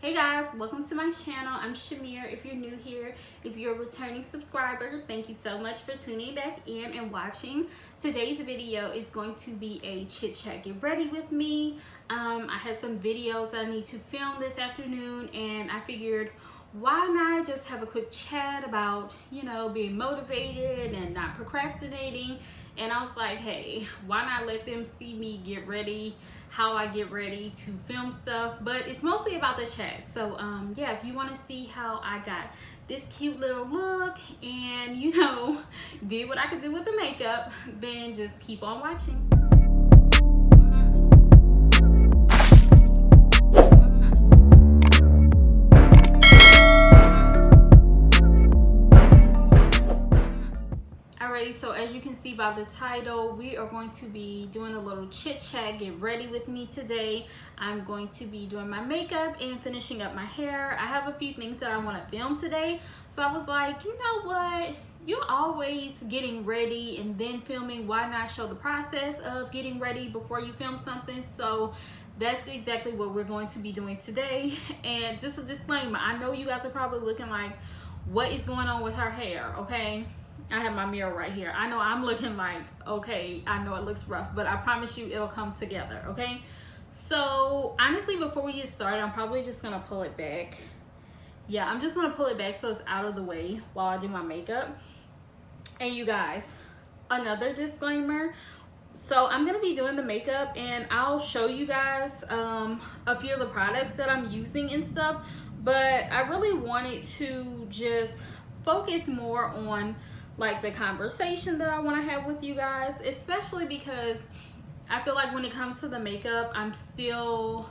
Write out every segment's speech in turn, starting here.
Hey guys, welcome to my channel. I'm Shimere. If you're new here, if you're a returning subscriber, thank you so much for tuning back in and watching. Today's video is going to be a chit chat get ready with me. I had some videos that I need to film this afternoon, and I figured why not just have a quick chat about, you know, being motivated and not procrastinating. And I was like, hey, why not let them see me get ready, how I get ready to film stuff. But it's mostly about the chat. So yeah, if you want to see how I got this cute little look and, you know, did what I could do with the makeup, then just keep on watching. So as you can see by the title, we are going to be doing a little chit chat get ready with me today. I'm going to be doing my makeup and finishing up my hair. I have a few things that I want to film today, so I was like, you know what, you're always getting ready and then filming, why not show the process of getting ready before you film something? So that's exactly what we're going to be doing today. And just a disclaimer, I know you guys are probably looking like, what is going on with her hair? Okay, I have my mirror right here. I know I'm looking like, okay, I know it looks rough, but I promise you it'll come together, okay? So honestly, before we get started, I'm probably just gonna pull it back. Yeah, I'm just gonna pull it back so it's out of the way while I do my makeup. And you guys, another disclaimer. So I'm gonna be doing the makeup and I'll show you guys a few of the products that I'm using and stuff, but I really wanted to just focus more on like the conversation that I want to have with you guys, especially because I feel like when it comes to the makeup, I'm still,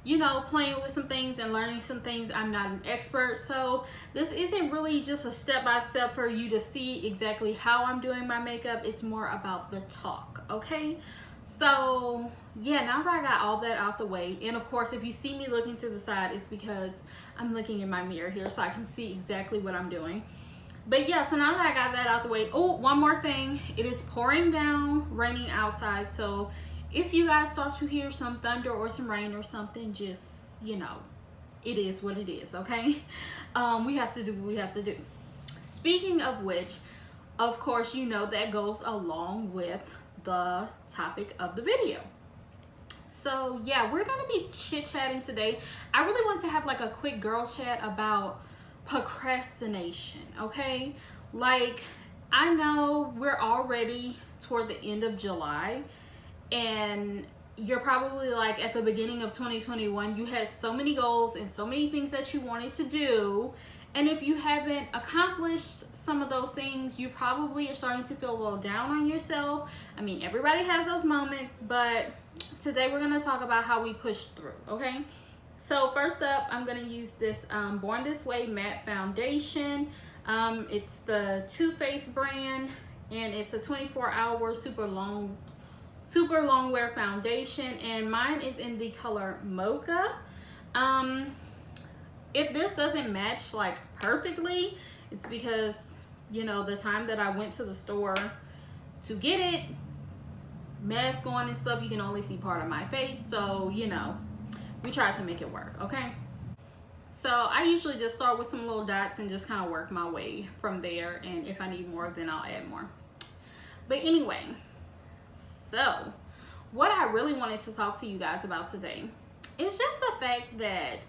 you know, playing with some things and learning some things. I'm not an expert, so this isn't really just a step-by-step for you to see exactly how I'm doing my makeup. It's more about the talk, okay? So yeah, now that I got all that out the way, and of course if you see me looking to the side, it's because I'm looking in my mirror here so I can see exactly what I'm doing. But yeah, so now that I got that out the way, oh, one more thing. It is pouring down, raining outside. So if you guys start to hear some thunder or some rain or something, just, you know, it is what it is, okay? We have to do what we have to do. Speaking of which, of course, you know that goes along with the topic of the video. So yeah, we're gonna be chit-chatting today. I really want to have like a quick girl chat about procrastination, okay? Like, I know we're already toward the end of July, and you're probably like at the beginning of 2021, you had so many goals and so many things that you wanted to do, and if you haven't accomplished some of those things, you probably are starting to feel a little down on yourself. I mean, everybody has those moments, but today we're going to talk about how we push through, okay? So first up, I'm going to use this Born This Way matte foundation. It's the Too Faced brand, and it's a 24-hour super long wear foundation, and mine is in the color Mocha. If this doesn't match like perfectly, it's because, you know, the time that I went to the store to get it, mask on and stuff, you can only see part of my face, so, you know, we try to make it work, okay? So I usually just start with some little dots and just kind of work my way from there, and if I need more, then I'll add more. But anyway, so what I really wanted to talk to you guys about today is just the fact that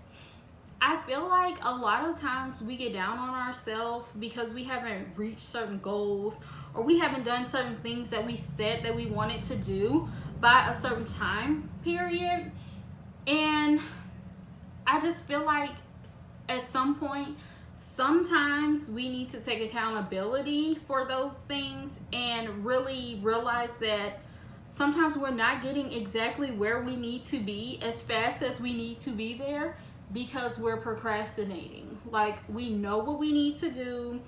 I feel like a lot of times we get down on ourselves because we haven't reached certain goals, or we haven't done certain things that we said that we wanted to do by a certain time period. And I just feel like at some point, sometimes we need to take accountability for those things and really realize that sometimes we're not getting exactly where we need to be as fast as we need to be there because we're procrastinating. Like, we know what we need to do,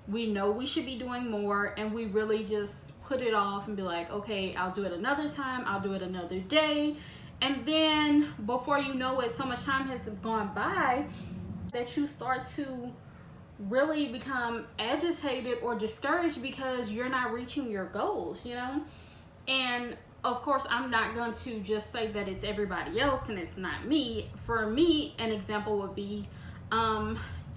we know we should be doing more, and we really just put it off and be like, okay, I'll do it another time, I'll do it another day. And then before you know it, so much time has gone by that you start to really become agitated or discouraged because you're not reaching your goals, you know? And of course, I'm not going to just say that it's everybody else and it's not me. For me, an example would be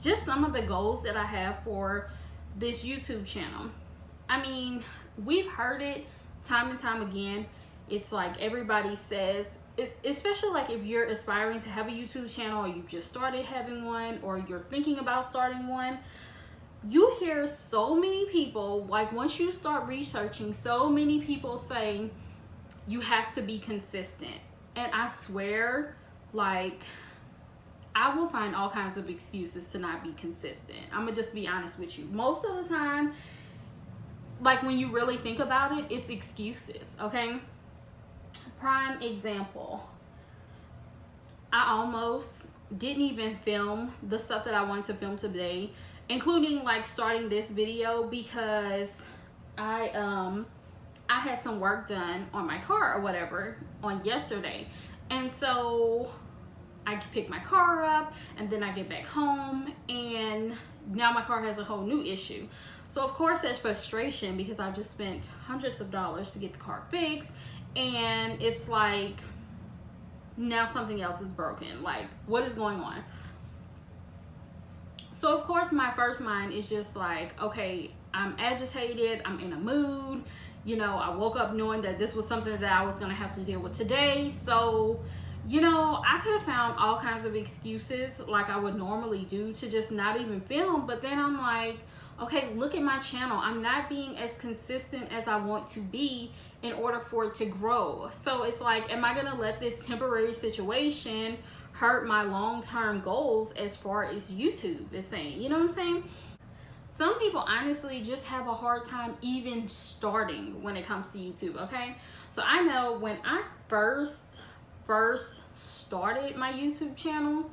just some of the goals that I have for this YouTube channel. I mean, we've heard it time and time again. It's like everybody says, especially like if you're aspiring to have a YouTube channel, or you just started having one, or you're thinking about starting one, you hear so many people, like once you start researching, so many people say you have to be consistent. And I swear, like, I will find all kinds of excuses to not be consistent. I'm gonna just be honest with you. Most of the time, like when you really think about it, it's excuses, okay? Prime example, I almost didn't even film the stuff that I wanted to film today, including like starting this video, because I had some work done on my car or whatever on yesterday. And so I pick my car up, and then I get back home, and now my car has a whole new issue. So of course there's frustration, because I just spent hundreds of dollars to get the car fixed, and it's like now something else is broken. Like, what is going on? So of course my first mind is just like, okay, I'm agitated, I'm in a mood, you know, I woke up knowing that this was something that I was gonna have to deal with today. So, you know, I could have found all kinds of excuses like I would normally do to just not even film. But then I'm like, okay, look at my channel. I'm not being as consistent as I want to be in order for it to grow. So it's like, am I gonna let this temporary situation hurt my long-term goals as far as YouTube is saying? You know what I'm saying? Some people honestly just have a hard time even starting when it comes to YouTube, okay? So I know when I first started my YouTube channel,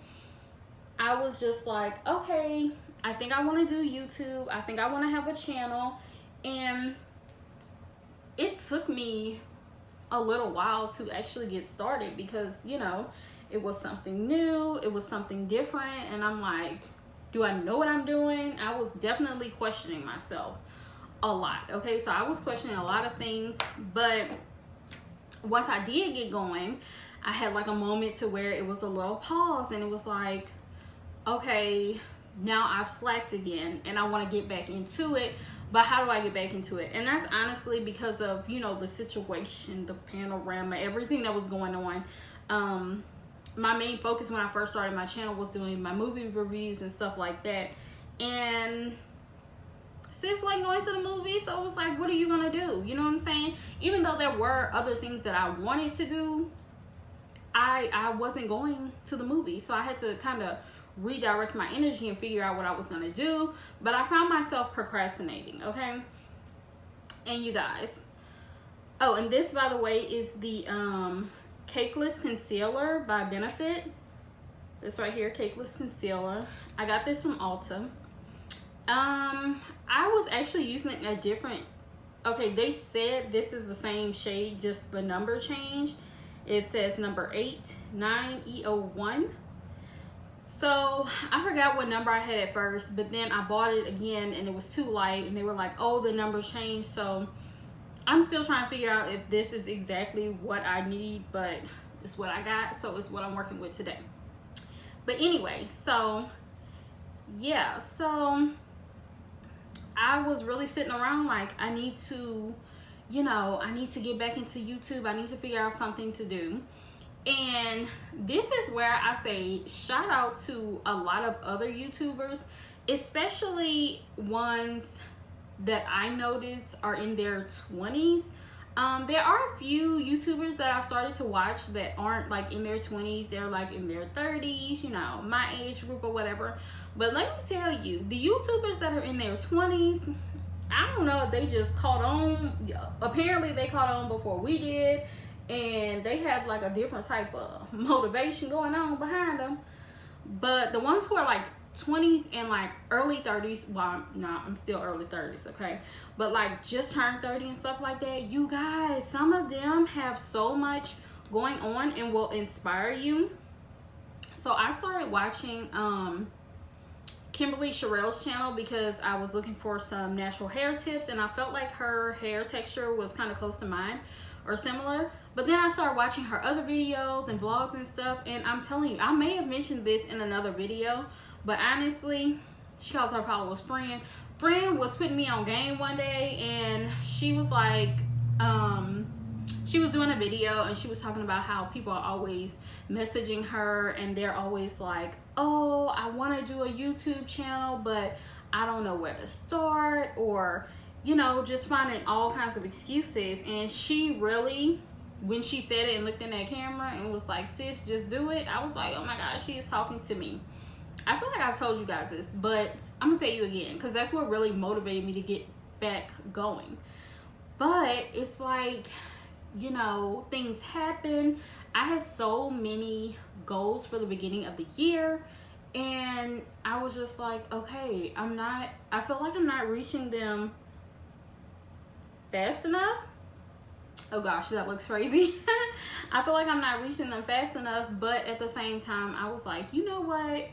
I was just like, okay, I think I want to do YouTube. I think I want to have a channel. And it took me a little while to actually get started, because, you know, it was something new, it was something different, and I'm like, do I know what I'm doing? I was definitely questioning myself a lot, okay? So I was questioning a lot of things, but once I did get going, I had like a moment to where it was a little pause, and it was like, okay, now I've slacked again and I want to get back into it, but how do I get back into it? And that's honestly because of, you know, the situation, the panorama, everything that was going on. My main focus when I first started my channel was doing my movie reviews and stuff like that, and sis wasn't going to the movies, so it was like, what are you gonna do? You know what I'm saying? Even though there were other things that I wanted to do, I wasn't going to the movies, so I had to kind of redirect my energy and figure out what I was gonna do. But I found myself procrastinating, okay? And you guys, oh, and this, by the way, is the Cakeless Concealer by Benefit. This right here, Cakeless Concealer. I got this from Ulta. I was actually using it in a different, okay, they said this is the same shade, just the number change. It says number 89E01. So I forgot what number I had at first, but then I bought it again and it was too light, and they were like, oh, the number changed. So I'm still trying to figure out if this is exactly what I need, but it's what I got, so it's what I'm working with today. But anyway, so yeah, so I was really sitting around like, I need to, you know, I need to get back into YouTube. I need to figure out something to do. And this is where I say shout out to a lot of other YouTubers, especially ones that I noticed are in their 20s. There are a few YouTubers that I've started to watch that aren't like in their 20s. They're like in their 30s, you know, my age group or whatever. But let me tell you, the YouTubers that are in their 20s, I don't know if they just caught on. Apparently they caught on before we did, and they have like a different type of motivation going on behind them. But the ones who are like 20s and like early 30s, well, I'm still early 30s, okay, but like just turned 30 and stuff like that, you guys, some of them have so much going on and will inspire you. So I started watching Kimberly Cherrell's channel because I was looking for some natural hair tips, and I felt like her hair texture was kind of close to mine. or similar. But then I started watching her other videos and vlogs and stuff, and I'm telling you, I may have mentioned this in another video, but honestly, she calls her followers friend. Friend was putting me on game one day, and she was like, she was doing a video and she was talking about how people are always messaging her and they're always like, oh, I want to do a YouTube channel, but I don't know where to start, or, you know, just finding all kinds of excuses. And she really, when she said it and looked in that camera and was like, sis, just do it, I was like, oh my gosh, she is talking to me. I feel like I've told you guys this, but I'm gonna say you again, because that's what really motivated me to get back going. But it's like, you know, things happen. I had so many goals for the beginning of the year, and I was just like, okay, I feel like I'm not reaching them fast enough. Oh gosh, that looks crazy. I feel like I'm not reaching them fast enough, but at the same time, I was like, you know what?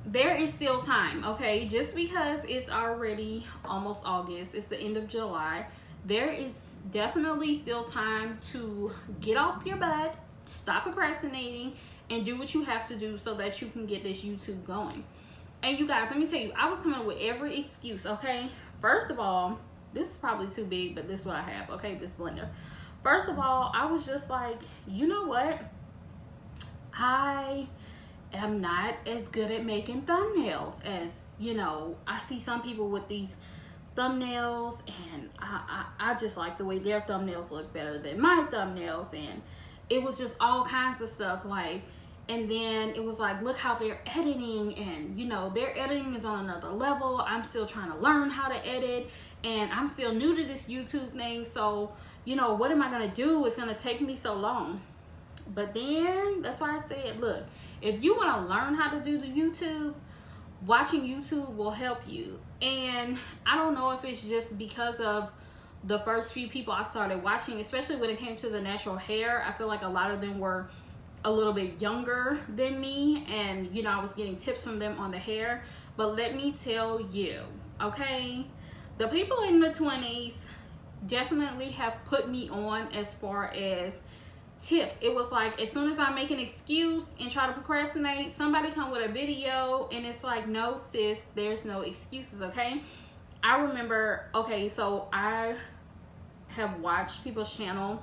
There is still time, okay? Just because it's already almost August, it's the end of July, there is definitely still time to get off your butt, stop procrastinating, and do what you have to do so that you can get this YouTube going. And you guys, let me tell you, I was coming up with every excuse, okay? First of all, this is probably too big, but this is what I have, okay? This blender. First of all, I was just like, you know what? I am not as good at making thumbnails as, you know, I see some people with these thumbnails, and I just like the way their thumbnails look better than my thumbnails. And it was just all kinds of stuff, like, and then it was like, look how they're editing, and you know, their editing is on another level. I'm still trying to learn how to edit, and I'm still new to this YouTube thing, so you know, what am I gonna do? It's gonna take me so long. But then that's why I said, look, if you want to learn how to do the YouTube, watching YouTube will help you. And I don't know if it's just because of the first few people I started watching, especially when it came to the natural hair. I feel like a lot of them were a little bit younger than me, and you know, I was getting tips from them on the hair. But let me tell you, okay, the people in the 20s definitely have put me on as far as tips. It was like, as soon as I make an excuse and try to procrastinate, somebody come with a video, and it's like, no sis, there's no excuses, okay? I remember, okay, so I have watched people's channel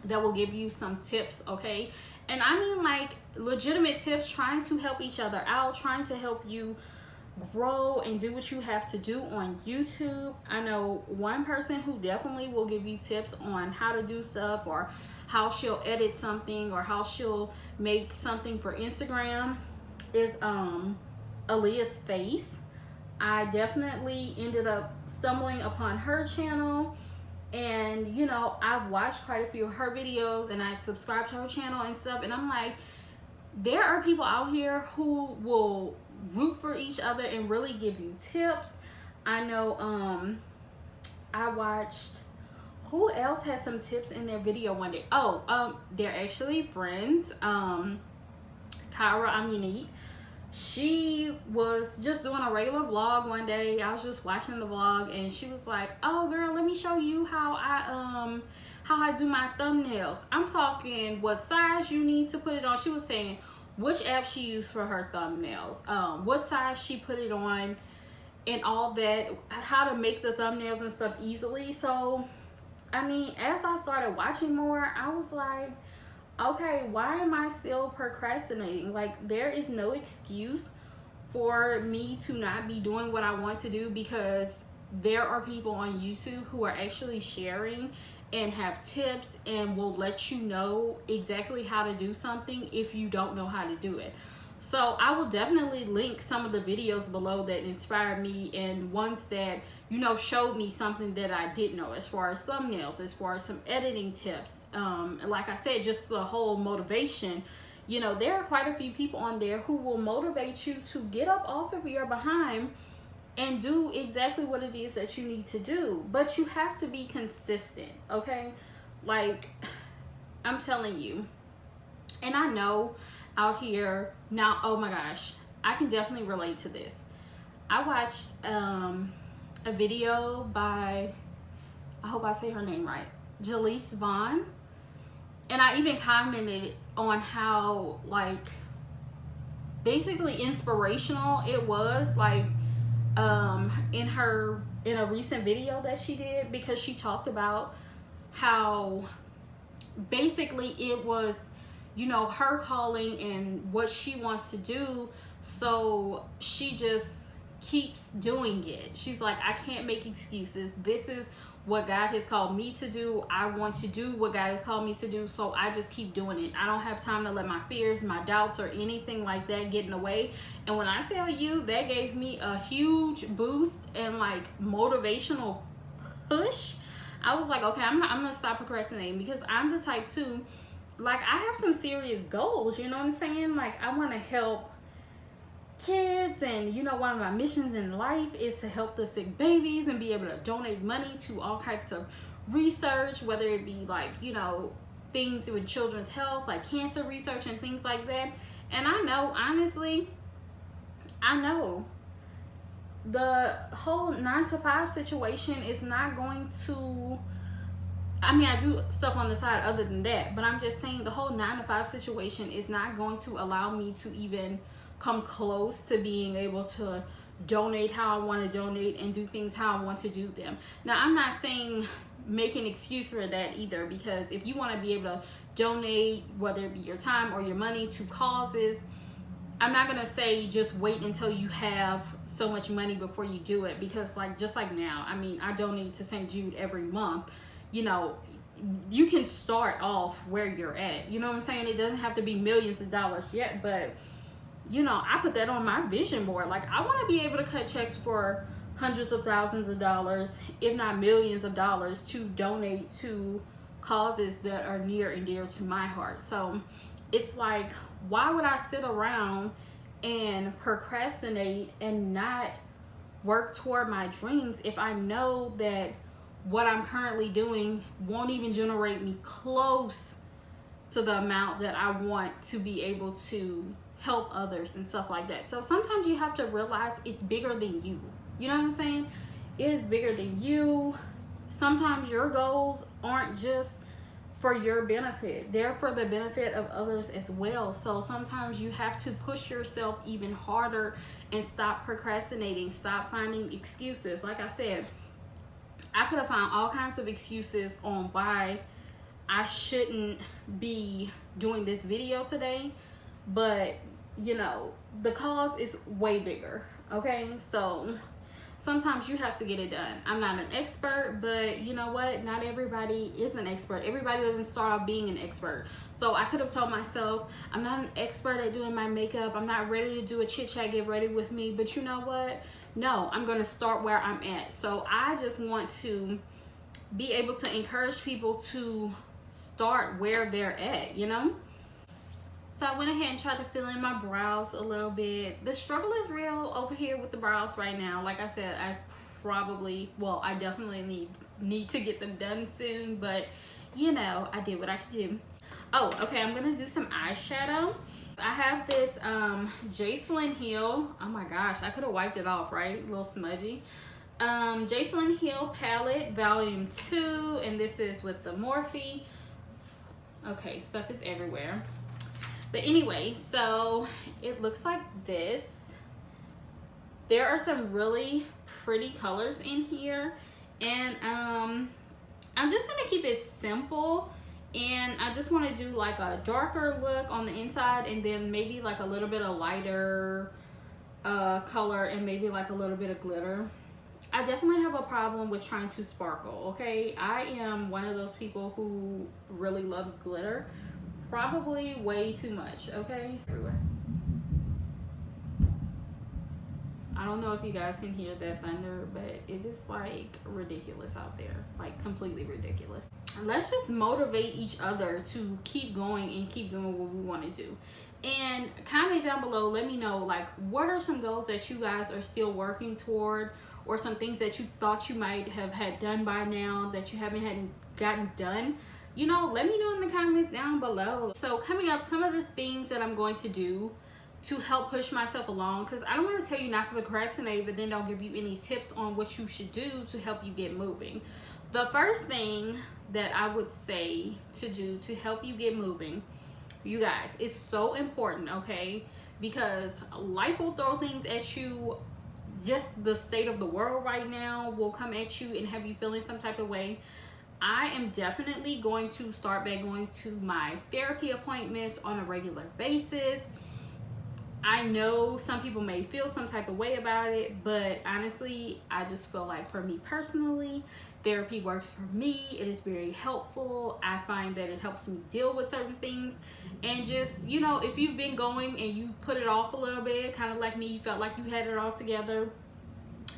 that will give you some tips, okay? And I mean, like, legitimate tips, trying to help each other out, trying to help you grow and do what you have to do on YouTube. I know one person who definitely will give you tips on how to do stuff, or how she'll edit something, or how she'll make something for Instagram, is Allyiahs face. I definitely ended up stumbling upon her channel, and you know, I've watched quite a few of her videos, and I subscribed to her channel and stuff, and I'm like, there are people out here who will root for each other and really give you tips. I know I watched, who else had some tips in their video one day? Oh, they're actually friends. Kirah, Ominique. She was just doing a regular vlog one day. I was just watching the vlog, and she was like, oh girl, let me show you how I do my thumbnails. I'm talking what size you need to put it on. She was saying which app she used for her thumbnails, what size she put it on, and all that, how to make the thumbnails and stuff easily. So I mean, as I started watching more, I was like, okay, why am I still procrastinating? Like, there is no excuse for me to not be doing what I want to do, because there are people on YouTube who are actually sharing and have tips and will let you know exactly how to do something if you don't know how to do it. So I will definitely link some of the videos below that inspired me, and ones that, you know, showed me something that I didn't know, as far as thumbnails, as far as some editing tips. Like I said, just the whole motivation. You know, there are quite a few people on there who will motivate you to get up off of your behind and do exactly what it is that you need to do. But you have to be consistent, okay? Like, I'm telling you. And I know out here now, oh my gosh, I can definitely relate to this. I watched a video by, I hope I say her name right, Vaughn, and I even commented on how like basically inspirational it was, like in a recent video that she did, because she talked about how basically it was, you know, her calling and what she wants to do, so she just keeps doing it. She's like, I can't make excuses. This is what God has called me to do. I want to do what God has called me to do, so I just keep doing it. I don't have time to let my fears, my doubts, or anything like that get in the way. And when I tell you, that gave me a huge boost and like motivational push. I was like, okay, I'm gonna stop procrastinating, because I'm the type too, like, I have some serious goals, you know what I'm saying? Like, I want to help kids, and you know, one of my missions in life is to help the sick babies and be able to donate money to all types of research, whether it be like, you know, things with children's health, like cancer research and things like that. And I know, honestly, I know the whole 9-to-5 situation is not going to, I mean, I do stuff on the side other than that, but I'm just saying the whole 9-to-5 situation is not going to allow me to even come close to being able to donate how I want to donate and do things how I want to do them. Now, I'm not saying make an excuse for that either, because if you want to be able to donate, whether it be your time or your money, to causes, I'm not going to say just wait until you have so much money before you do it, because like, just like now, I mean, I donate to St. Jude every month. You know, you can start off where you're at, you know what I'm saying? It doesn't have to be millions of dollars yet, but you know, I put that on my vision board. Like, I want to be able to cut checks for hundreds of thousands of dollars, if not millions of dollars, to donate to causes that are near and dear to my heart. So it's like, why would I sit around and procrastinate and not work toward my dreams if I know that what I'm currently doing won't even generate me close to the amount that I want to be able to help others and stuff like that. So sometimes you have to realize it's bigger than you. You know what I'm saying? It is bigger than you. Sometimes your goals aren't just for your benefit. They're for the benefit of others as well. So sometimes you have to push yourself even harder and stop procrastinating. Stop finding excuses. Like I said, I could have found all kinds of excuses on why I shouldn't be doing this video today, but you know, the cause is way bigger. Okay, so sometimes you have to get it done. I'm not an expert, but you know what, not everybody is an expert. Everybody doesn't start off being an expert. So I could have told myself, I'm not an expert at doing my makeup, I'm not ready to do a chit chat, get ready with me. But you know what, no, I'm going to start where I'm at. So I just want to be able to encourage people to start where they're at, you know. So I went ahead and tried to fill in my brows a little bit. The struggle is real over here with the brows right now. Like I said, I definitely need to get them done soon, but you know, I did what I could do. Oh, okay, I'm gonna do some eyeshadow. I have this Jalisa E. Oh my gosh, I could have wiped it off, right? A little smudgy. Jalisa E palette, volume 2, and this is with the Morphe. Okay, stuff is everywhere. But anyway, so it looks like this. There are some really pretty colors in here, and I'm just gonna keep it simple, and I just want to do like a darker look on the inside, and then maybe like a little bit of lighter color, and maybe like a little bit of glitter. I definitely have a problem with trying to sparkle. Okay, I am one of those people who really loves glitter. Probably way too much. Okay, everywhere. I don't know if you guys can hear that thunder, but it is like ridiculous out there, like completely ridiculous. Let's just motivate each other to keep going and keep doing what we want to do. And comment down below, let me know, like, what are some goals that you guys are still working toward, or some things that you thought you might have had done by now that you haven't gotten done. You know, let me know in the comments down below. So coming up, some of the things that I'm going to do to help push myself along, because I don't want to tell you not to procrastinate, but then don't give you any tips on what you should do to help you get moving. The first thing that I would say to do to help you get moving, you guys, it's so important, okay? Because life will throw things at you. Just the state of the world right now will come at you and have you feeling some type of way. I am definitely going to start back going to my therapy appointments on a regular basis. I know some people may feel some type of way about it, but honestly, I just feel like for me personally, therapy works for me. It is very helpful. I find that it helps me deal with certain things. And just, you know, if you've been going and you put it off a little bit, kind of like me, you felt like you had it all together,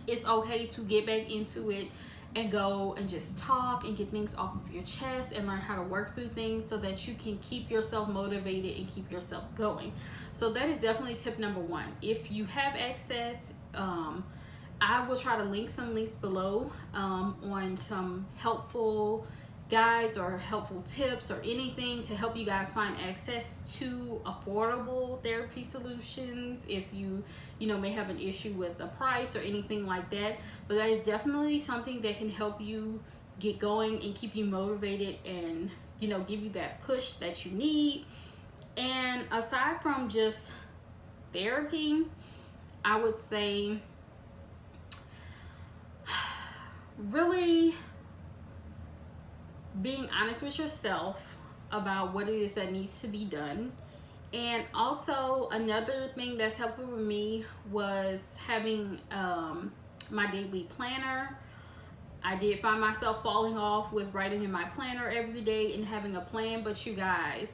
it's okay to get back into it and go and just talk and get things off of your chest and learn how to work through things so that you can keep yourself motivated and keep yourself going. So that is definitely tip number one. If you have access, I will try to link some links below on some helpful guides or helpful tips or anything to help you guys find access to affordable therapy solutions if you know, may have an issue with the price or anything like that. But that is definitely something that can help you get going and keep you motivated and, you know, give you that push that you need. And aside from just therapy, I would say really being honest with yourself about what it is that needs to be done. And also another thing that's helpful for me was having my daily planner. I did find myself falling off with writing in my planner every day and having a plan, but you guys,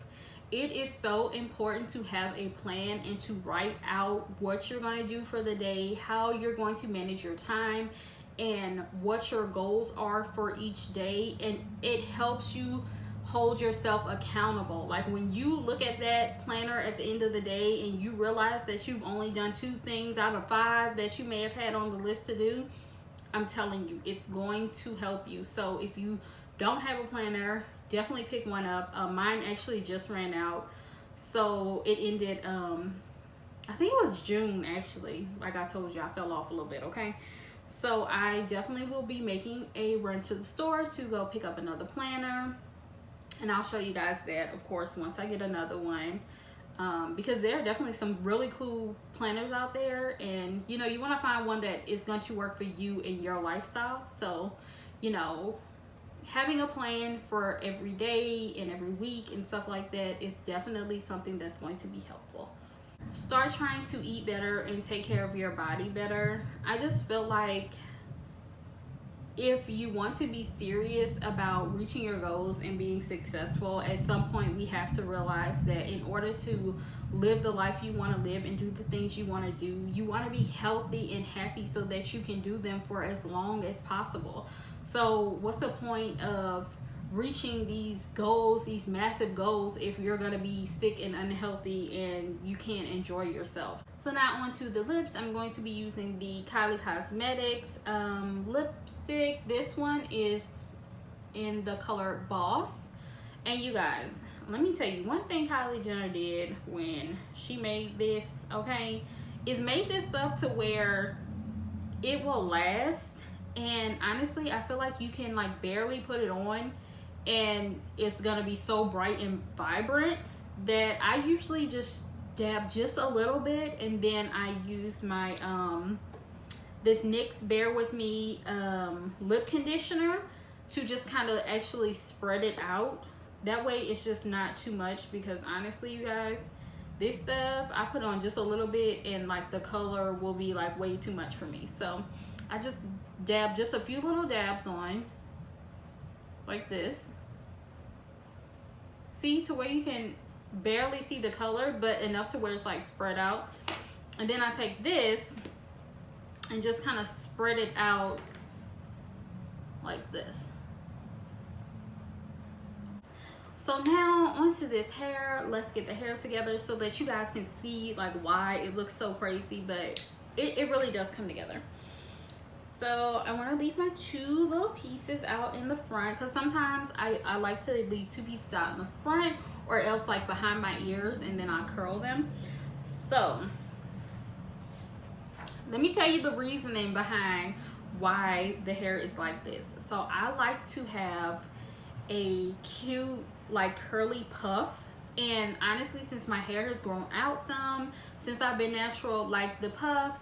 it is so important to have a plan and to write out what you're going to do for the day, how you're going to manage your time, and what your goals are for each day. And it helps you hold yourself accountable. Like when you look at that planner at the end of the day and you realize that you've only done 2 things out of 5 that you may have had on the list to do, I'm telling you, it's going to help you. So if you don't have a planner, definitely pick one up. Mine actually just ran out, so it ended I think it was June actually. Like I told you, I fell off a little bit, okay? So I definitely will be making a run to the store to go pick up another planner, and I'll show you guys that, of course, once I get another one, because there are definitely some really cool planners out there, and you know, you want to find one that is going to work for you and your lifestyle. So, you know, having a plan for every day and every week and stuff like that is definitely something that's going to be helpful. Start trying to eat better and take care of your body better. I just feel like if you want to be serious about reaching your goals and being successful, at some point we have to realize that in order to live the life you want to live and do the things you want to do, you want to be healthy and happy so that you can do them for as long as possible. So what's the point of reaching these goals, these massive goals, if you're going to be sick and unhealthy and you can't enjoy yourself? So now onto the lips. I'm going to be using the Kylie Cosmetics lipstick. This one is in the color Boss. And you guys, let me tell you one thing Kylie Jenner did when she made this, okay, is made this stuff to where it will last. And honestly, I feel like you can like barely put it on and it's gonna be so bright and vibrant that I usually just dab just a little bit, and then I use my this NYX Bear With Me lip conditioner to just kind of actually spread it out. That way it's just not too much, because honestly, you guys, this stuff I put on just a little bit and like the color will be like way too much for me. So I just dab just a few little dabs on like this. See, to where you can barely see the color, but enough to where it's like spread out. And then I take this and just kind of spread it out like this. So now onto this hair. Let's get the hair together so that you guys can see like why it looks so crazy, but it really does come together. So I want to leave my 2 little pieces out in the front, because sometimes I like to leave 2 pieces out in the front, or else like behind my ears, and then I curl them. So let me tell you the reasoning behind why the hair is like this. So I like to have a cute like curly puff, and honestly, since my hair has grown out some since I've been natural, like the puff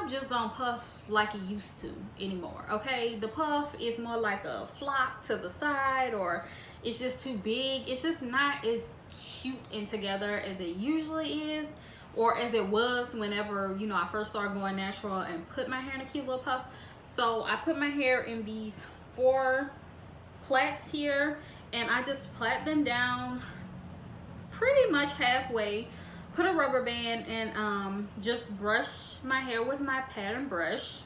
just don't puff like it used to anymore. Okay, the puff is more like a flop to the side, or it's just too big. It's just not as cute and together as it usually is, or as it was whenever, you know, I first started going natural and put my hair in a cute little puff. So I put my hair in these 4 plaits here, and I just plait them down pretty much halfway, put a rubber band, and just brush my hair with my pattern brush.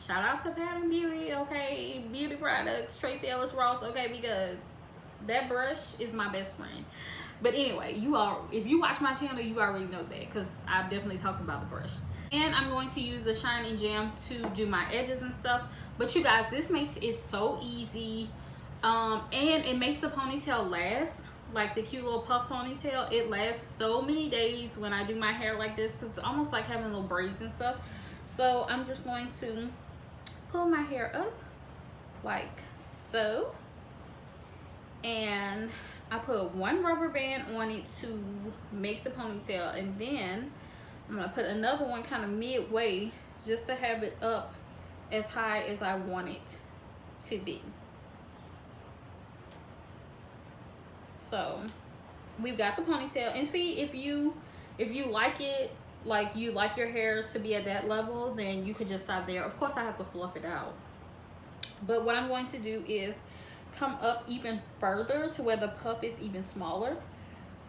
Shout out to Pattern Beauty, okay, beauty products, Tracy Ellis Ross, okay, because that brush is my best friend. But anyway, if you watch my channel, you already know that, because I've definitely talked about the brush. And I'm going to use the Shiny Jam to do my edges and stuff. But you guys, this makes it so easy, and it makes the ponytail last. Like the cute little puff ponytail, it lasts so many days when I do my hair like this, because it's almost like having little braids and stuff. So I'm just going to pull my hair up like so, and I put 1 rubber band on it to make the ponytail, and then I'm gonna put another one kind of midway just to have it up as high as I want it to be. So we've got the ponytail, and see, if you like it, like you like your hair to be at that level, then you could just stop there. Of course I have to fluff it out, but what I'm going to do is come up even further to where the puff is even smaller.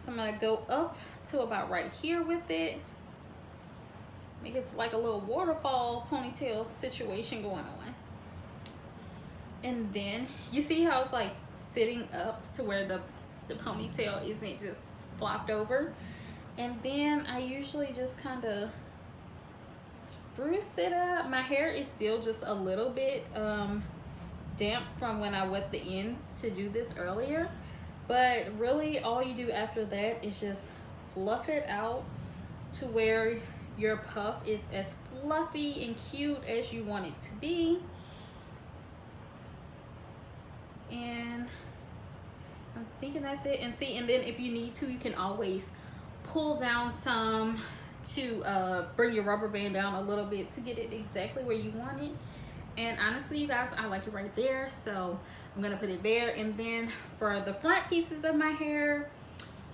So I'm gonna go up to about right here with it, make it like a little waterfall ponytail situation going on. And then you see how it's like sitting up to where the ponytail isn't just flopped over. And then I usually just kind of spruce it up. My hair is still just a little bit damp from when I wet the ends to do this earlier, but really all you do after that is just fluff it out to where your puff is as fluffy and cute as you want it to be. And I'm thinking that's it. And see, and then if you need to, you can always pull down some to bring your rubber band down a little bit to get it exactly where you want it. And honestly, you guys, I like it right there, so I'm gonna put it there. And then for the front pieces of my hair,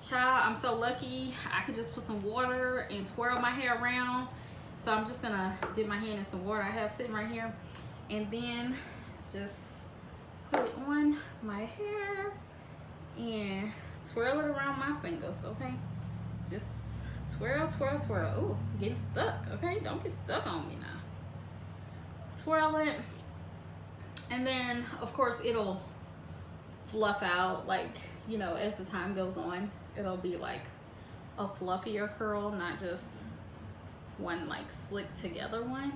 child, I'm so lucky I could just put some water and twirl my hair around. So I'm just gonna dip my hand in some water I have sitting right here, and then just put it on my hair and twirl it around my fingers. Okay, just twirl, twirl, twirl. Ooh, getting stuck. Okay, don't get stuck on me now. Twirl it, and then of course it'll fluff out, like, you know, as the time goes on. It'll be like a fluffier curl, not just one like slick together one.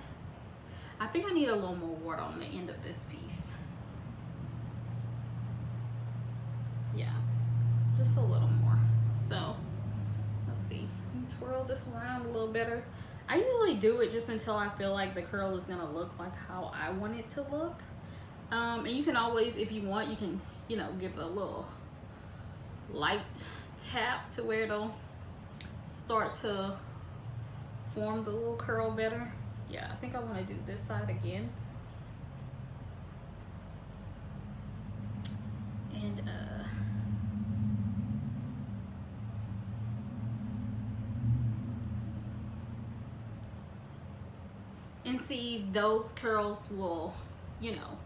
I think I need a little more water on the end of this piece. Yeah, just a little more. So let's see, twirl this around a little better. I usually do it just until I feel like the curl is gonna look like how I want it to look. And you can always, if you want, you can, you know, give it a little light tap to where it'll start to form the little curl better. Yeah, I think I want to do this side again. And see, those curls will, you know,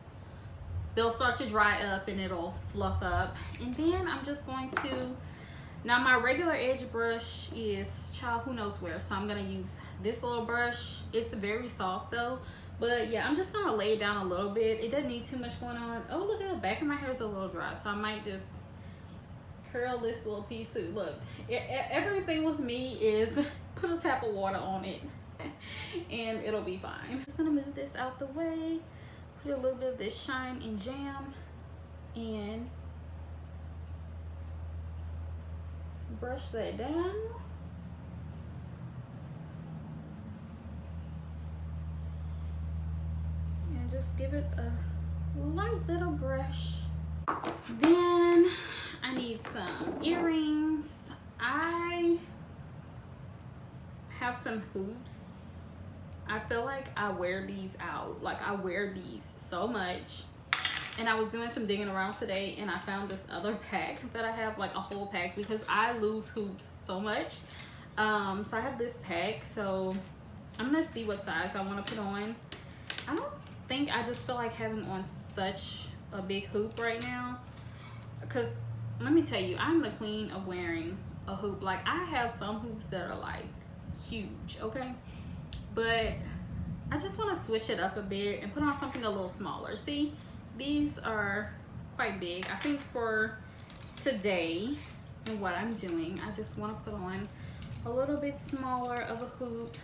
they'll start to dry up and it'll fluff up. And then I'm just going to, now my regular edge brush is, child, who knows where, so I'm gonna use this little brush. It's very soft though, but yeah, I'm just gonna lay it down a little bit. It doesn't need too much going on. Oh, look at the back of my hair is a little dry, so I might just curl this little piece. Look, everything with me is put a tap of water on it and it'll be fine. Just gonna move this out the way, put a little bit of this Shine and Jam, and brush that down. just give it a light little brush. Then I need some earrings. I have some hoops. I feel like I wear these out. Like, I wear these so much. And I was doing some digging around today and I found this other pack that I have, like a whole pack, because I lose hoops so much. So I have this pack, so I'm gonna see what size I want to put on. I don't think, I just feel like having on such a big hoop right now, because let me tell you, I'm the queen of wearing a hoop. Like, I have some hoops that are like huge, okay, but I just want to switch it up a bit and put on something a little smaller. See, these are quite big. I think for today and what I'm doing, I just want to put on a little bit smaller of a hoop.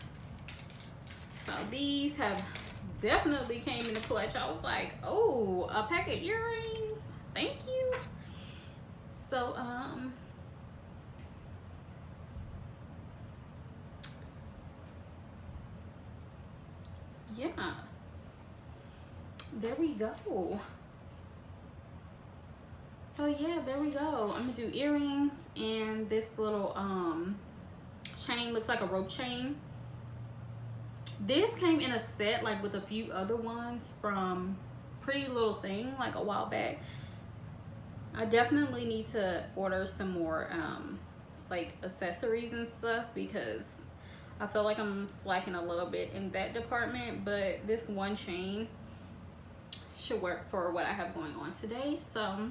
So these have definitely came in the clutch. I was like, oh, a pack of earrings, thank you. So yeah, there we go. So yeah, there we go. I'm gonna do earrings, and this little chain looks like a rope chain. This came in a set, like with a few other ones from Pretty Little Thing, like a while back. I definitely need to order some more like accessories and stuff, because I feel like I'm slacking a little bit in that department. But this one chain should work for what I have going on today. So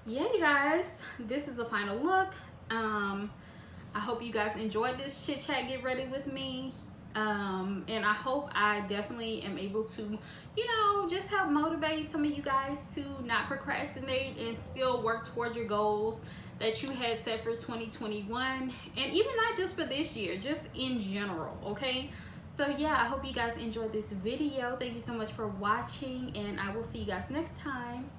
yeah, you guys, this is the final look. I hope you guys enjoyed this chit chat, get ready with me. And I hope I definitely am able to, you know, just help motivate some of you guys to not procrastinate and still work towards your goals that you had set for 2021, and even not just for this year, just in general, okay? So yeah, I hope you guys enjoyed this video. Thank you so much for watching, and I will see you guys next time.